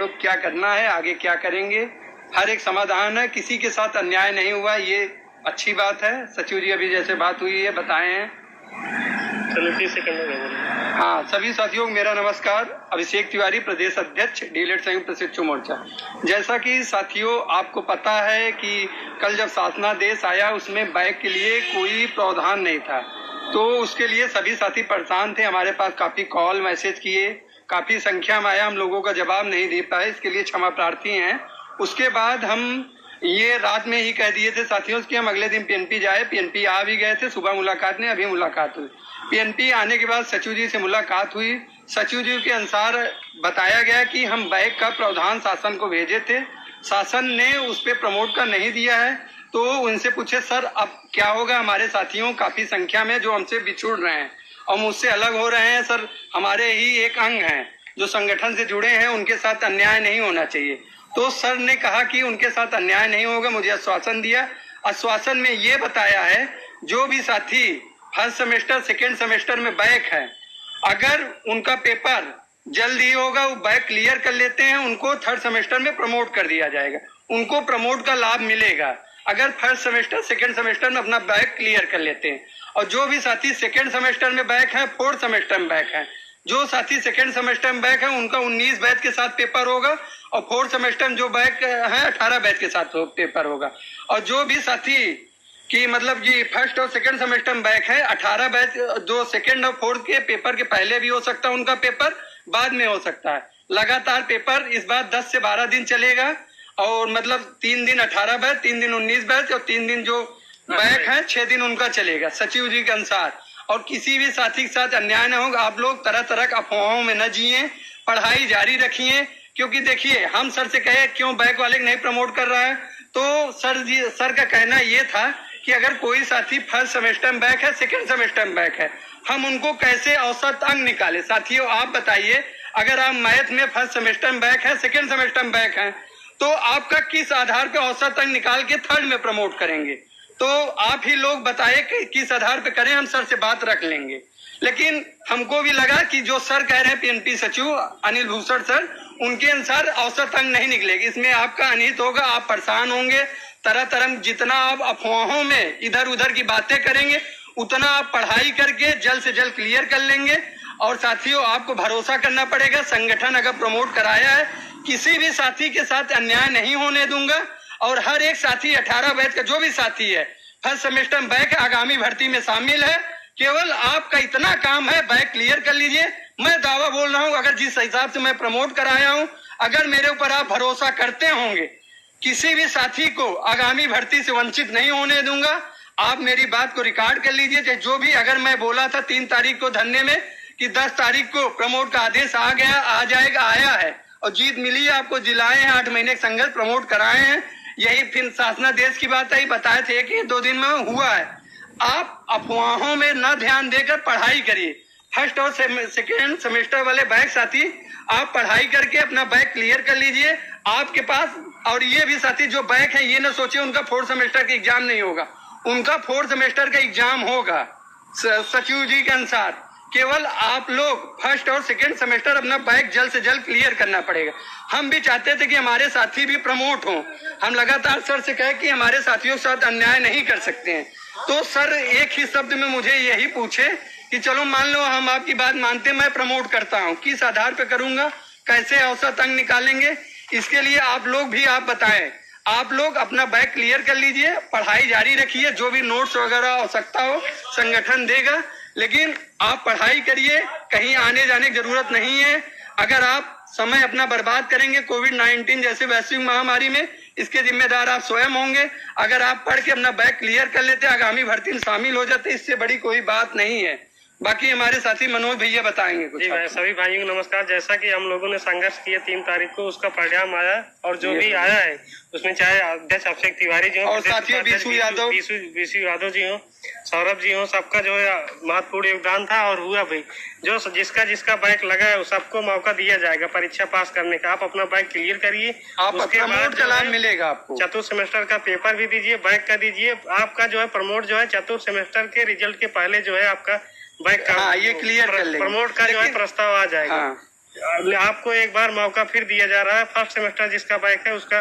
तो क्या करना है, आगे क्या करेंगे, हर एक समाधान है। किसी के साथ अन्याय नहीं हुआ, ये अच्छी बात है। सचिव जी अभी जैसे बात हुई है बताए हैं। हाँ, सभी साथियों को मेरा नमस्कार। अभिषेक तिवारी, प्रदेश अध्यक्ष डीएलएड संयुक्त शिक्षु मोर्चा। जैसा कि साथियों आपको पता है कि कल जब शासनादेश आया उसमें बैग के लिए कोई प्रावधान नहीं था, तो उसके लिए सभी साथी परेशान थे। हमारे पास काफी कॉल मैसेज किए, काफी संख्या में आया, हम लोगों का जवाब नहीं दे पाए, इसके लिए क्षमा प्रार्थी हैं। उसके बाद हम ये रात में ही कह दिए थे साथियों कि हम अगले दिन पीएनपी जाए। पीएनपी आ भी गए थे, सुबह मुलाकात नहीं, अभी मुलाकात हुई। पीएनपी आने के बाद सचिव जी से मुलाकात हुई। सचिव जी के अनुसार बताया गया कि हम बैग का प्रावधान शासन को भेजे थे, शासन ने उस पर प्रमोट का नहीं दिया है। तो उनसे पूछे सर अब क्या होगा, हमारे साथियों काफी संख्या में जो हमसे बिछुड़ रहे हैं और मुझसे अलग हो रहे हैं, सर हमारे ही एक अंग हैं जो संगठन से जुड़े हैं, उनके साथ अन्याय नहीं होना चाहिए। तो सर ने कहा कि उनके साथ अन्याय नहीं होगा, मुझे आश्वासन दिया। आश्वासन में ये बताया है जो भी साथी फर्स्ट सेमेस्टर सेकेंड सेमेस्टर में बैक है, अगर उनका पेपर जल्द ही होगा, वो बैक क्लियर कर लेते हैं, उनको थर्ड सेमेस्टर में प्रमोट कर दिया जाएगा, उनको प्रमोट का लाभ मिलेगा अगर फर्स्ट सेमेस्टर सेकेंड सेमेस्टर में अपना बैक क्लियर कर लेते हैं। और जो भी साथी सेकेंड सेमेस्टर में बैक है, फोर्थ सेमेस्टर में बैक है, जो साथी सेकेंड सेमेस्टर में बैक है उनका 19 बैच के साथ पेपर होगा, और फोर्थ सेमेस्टर में जो बैक है 18 बैच के साथ पेपर होगा। और जो भी साथी कि मतलब जी फर्स्ट और सेकंड सेमेस्टर में बैक है, 18 बैच जो सेकंड और फोर्थ के पेपर के पहले भी हो सकता है, उनका पेपर बाद में हो सकता है। लगातार पेपर इस बार 10 से 12 दिन चलेगा, और मतलब 3 दिन 18 बैच, 3 दिन 19 बैच, और 3 दिन जो बैक है 6 दिन उनका चलेगा सचिव जी के अनुसार। और किसी भी साथी के साथ अन्याय न होगा। आप लोग तरह तरह के अफवाहों में न जिए, पढ़ाई जारी रखिए। क्योंकि देखिए हम सर से कहे क्यों बैक वाले नहीं प्रमोट कर रहा है, तो सर का कहना ये था कि अगर कोई साथी फर्स्ट सेमेस्टर में बैक है, सेकंड सेमेस्टर में बैक है, हम उनको कैसे औसत अंक निकाले। साथियों आप बताइए, अगर आप मैथ में फर्स्ट सेमेस्टर में बैक है, सेकंड सेमेस्टर में बैक है, तो आपका किस आधार पे औसत अंक निकाल के थर्ड में प्रमोट करेंगे। तो आप ही लोग बताइए कि किस आधार पे करें, हम सर से बात रख लेंगे। लेकिन हमको भी लगा कि जो सर कह रहे हैं पीएनपी सचिव अनिल भूषण सर, उनके अनुसार औसत अंक नहीं निकलेगी, इसमें आपका अनिहित होगा, आप परेशान होंगे। तरह तरह जितना आप अफवाहों में इधर उधर की बातें करेंगे, उतना आप पढ़ाई करके जल्द से जल्द क्लियर कर लेंगे। और साथियों आपको भरोसा करना पड़ेगा, संगठन अगर प्रमोट कराया है, किसी भी साथी के साथ अन्याय नहीं होने दूंगा। और हर एक साथी 18 बैच का जो भी साथी है फर्स्ट सेमेस्टर में बैक आगामी भर्ती में शामिल है, केवल आपका इतना काम है बैक क्लियर कर लीजिए। मैं दावा बोल रहा हूं, अगर जिस हिसाब से मैं प्रमोट कराया हूं, अगर मेरे ऊपर आप भरोसा करते होंगे, किसी भी साथी को आगामी भर्ती से वंचित नहीं होने दूंगा। आप मेरी बात को रिकॉर्ड कर लीजिए। जो भी अगर मैं बोला था 3 तारीख को धरने में कि 10 तारीख को प्रमोट का आदेश आ गया, आ जाएगा, आया है और जीत मिली है, आपको जिलाए हैं, 8 महीने के संघर्ष प्रमोट कराए हैं। यही फिर शासनादेश की बात आई, बताए थे कि 2 दिन में हुआ है। आप अफवाहों में न ध्यान देकर पढ़ाई करिए। फर्स्ट और सेकेंड सेमेस्टर वाले बैक साथी आप पढ़ाई करके अपना बैक क्लियर कर लीजिए आपके पास। और ये भी साथी जो बैक है, ये ना सोचे उनका फोर्थ सेमेस्टर का एग्जाम नहीं होगा, उनका फोर्थ सेमेस्टर का एग्जाम होगा सचिव जी के अनुसार। केवल आप लोग फर्स्ट और सेकेंड सेमेस्टर अपना बैक जल्द से जल्द क्लियर करना पड़ेगा। हम भी चाहते थे कि हमारे साथी भी प्रमोट हों। हम लगातार सर से कहे कि हमारे साथियों के साथ अन्याय नहीं कर सकते हैं, तो सर एक ही शब्द में मुझे यही पूछे कि चलो मान लो हम आपकी बात मानते, मैं प्रमोट करता हूं, किस आधार पे करूंगा, कैसे औसत अंक निकालेंगे, इसके लिए आप लोग भी आप बताएं। आप लोग अपना बैक क्लियर कर लीजिए, पढ़ाई जारी रखिए, जो भी नोट्स वगैरह आवश्यकता हो संगठन देगा, लेकिन आप पढ़ाई करिए, कहीं आने जाने की जरूरत नहीं है। अगर आप समय अपना बर्बाद करेंगे कोविड-19 जैसे वैश्विक महामारी में, इसके जिम्मेदार आप स्वयं होंगे। अगर आप पढ़ के अपना बैक क्लियर कर लेते, आगामी भर्ती में शामिल हो जाते, इससे बड़ी कोई बात नहीं है। बाकी हमारे साथी मनोज भैया बताएंगे कुछ। जी भाई, सभी भाइयों को नमस्कार। जैसा कि हम लोगों ने संघर्ष किया 3 तारीख को, उसका परिणाम आया और जो भी आया है उसमें चाहे अध्यक्ष अभिषेक तिवारी जी हो और साथियों बीसू यादव जी हो, सौरभ जी हो, सबका जो है महत्वपूर्ण योगदान था और हुआ भाई। जो जिसका बैक लगा है सबको मौका दिया जाएगा परीक्षा पास करने का। आप अपना बैक क्लियर करिए, उसके बाद का लाभ मिलेगा आपको। चतुर्थ सेमेस्टर का पेपर भी दीजिए, बैक का दीजिए। आपका जो है प्रमोट जो है चतुर्थ सेमेस्टर के रिजल्ट के पहले जो है आपका बैक का ये क्लियर कर लेंगे, प्रमोट का जो है प्रस्ताव आ जाएगा। आपको एक बार मौका फिर दिया जा रहा है। फर्स्ट सेमेस्टर जिसका बैक है उसका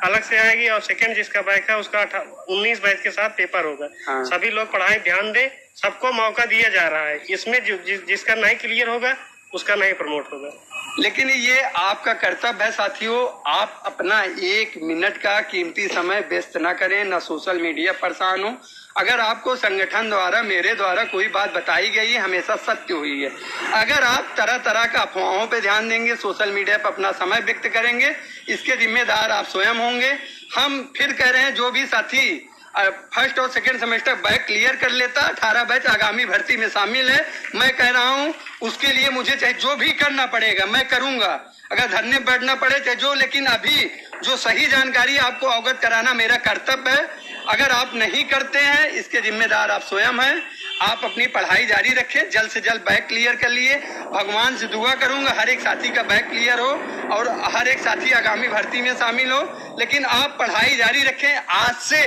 अलग से आएगी और सेकंड जिसका बैक है उसका 19 बैच के साथ पेपर होगा। हाँ। सभी लोग पढ़ाई ध्यान दे, सबको मौका दिया जा रहा है। इसमें जिसका नहीं क्लियर होगा उसका नहीं प्रमोट होगा। लेकिन ये आपका कर्तव्य है साथियों, आप अपना 1 मिनट का कीमती समय व्यस्त न करें, न सोशल मीडिया परेशान हो। अगर आपको संगठन द्वारा मेरे द्वारा कोई बात बताई गई है हमेशा सत्य हुई है। अगर आप तरह तरह का अफवाहों पे ध्यान देंगे, सोशल मीडिया पर अपना समय व्यक्त करेंगे, इसके जिम्मेदार आप स्वयं होंगे। हम फिर कह रहे हैं जो भी साथी फर्स्ट और सेकंड सेमेस्टर बैक क्लियर कर लेता, 18 बैच आगामी भर्ती में शामिल है, मैं कह रहा हूं उसके लिए मुझे चाहे जो भी करना पड़ेगा मैं करूंगा, अगर धरने बैठना पड़े चाहे जो, लेकिन अभी जो सही जानकारी आपको अवगत कराना मेरा कर्तव्य है। अगर आप नहीं करते हैं इसके जिम्मेदार आप स्वयं हैं। आप अपनी पढ़ाई जारी रखें, जल्द से जल्द बैक क्लियर कर लिए। भगवान से दुआ करूंगा हर एक साथी का बैक क्लियर हो और हर एक साथी आगामी भर्ती में शामिल हो। लेकिन आप पढ़ाई जारी रखें। आज से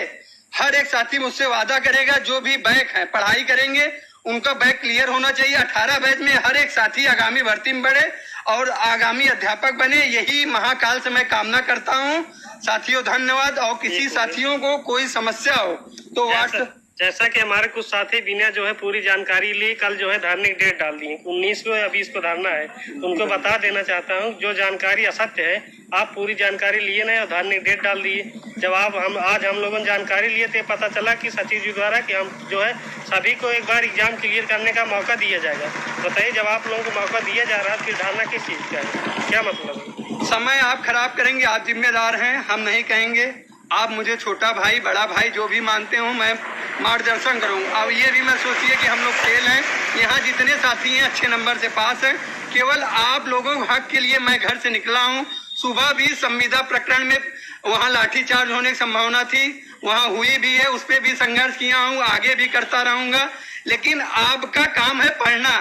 हर एक साथी मुझसे वादा करेगा जो भी बैक है पढ़ाई करेंगे उनका बैक क्लियर होना चाहिए। 18 बैच में हर एक साथी आगामी भर्ती में बढ़े और आगामी अध्यापक बने, यही महाकाल से मैं कामना करता हूं। साथियों धन्यवाद। और किसी साथियों को कोई समस्या हो तो व्हाट्सएप, जैसा कि हमारे कुछ साथी बिना जो है पूरी जानकारी ली कल जो है धार्मिक डेट डाल दी 19 को या 20 को धरना है, तो उनको बता देना चाहता हूँ जो जानकारी असत्य है आप पूरी जानकारी लिए नहीं और धार्मिक डेट डाल दिए। जब आज हम लोगों ने जानकारी लिए तो पता चला कि सचिव जी द्वारा कि हम जो है सभी को एक बार एग्जाम क्लियर करने का मौका दिया जाएगा। बताइए जब आप लोगों को मौका दिया जा रहा है फिर धारणा किस चीज का है, क्या मतलब है? समय आप खराब करेंगे, आप जिम्मेदार हैं, हम नहीं कहेंगे। आप मुझे छोटा भाई बड़ा भाई जो भी मानते हो मैं मार्गदर्शन करूंगा। अब ये भी मैं सोचिए कि हम लोग फेल हैं, यहाँ जितने साथी हैं अच्छे नंबर से पास हैं, केवल आप लोगों के हक के लिए मैं घर से निकला हूँ। सुबह भी संविदा प्रकरण में वहाँ लाठीचार्ज होने की संभावना थी, वहाँ हुई भी है, उस पर भी संघर्ष किया हूँ, आगे भी करता रहूंगा। लेकिन आपका काम है पढ़ना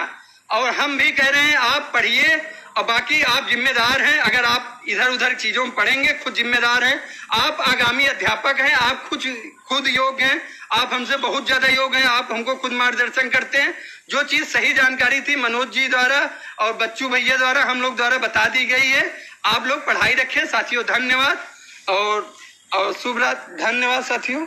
और हम भी कह रहे हैं आप पढ़िए और बाकी आप जिम्मेदार हैं। अगर आप इधर उधर चीजों में पढ़ेंगे खुद जिम्मेदार हैं। आप आगामी अध्यापक हैं, आप खुद योग्य हैं, आप हमसे बहुत ज्यादा योग्य हैं, आप हमको खुद मार्गदर्शन करते हैं। जो चीज सही जानकारी थी मनोज जी द्वारा और बच्चू भैया द्वारा हम लोग द्वारा बता दी गई है। आप लोग पढ़ाई रखें साथियों। धन्यवाद और शुभ रात। धन्यवाद साथियों।